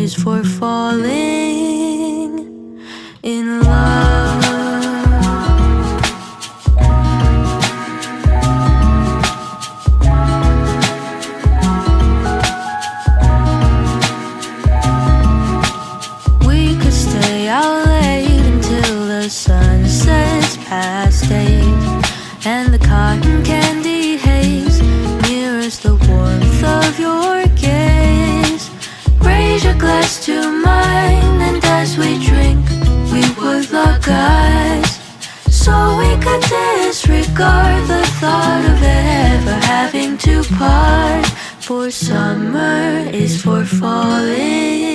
is for falling in love. We could stay out late until the sun sets past 8, and the cotton candy haze mirrors the warmth of your gaze. Raise your glass to mine, and as we drink, we would lock eyes, so we could disregard the thought of ever having to part. For summer is for falling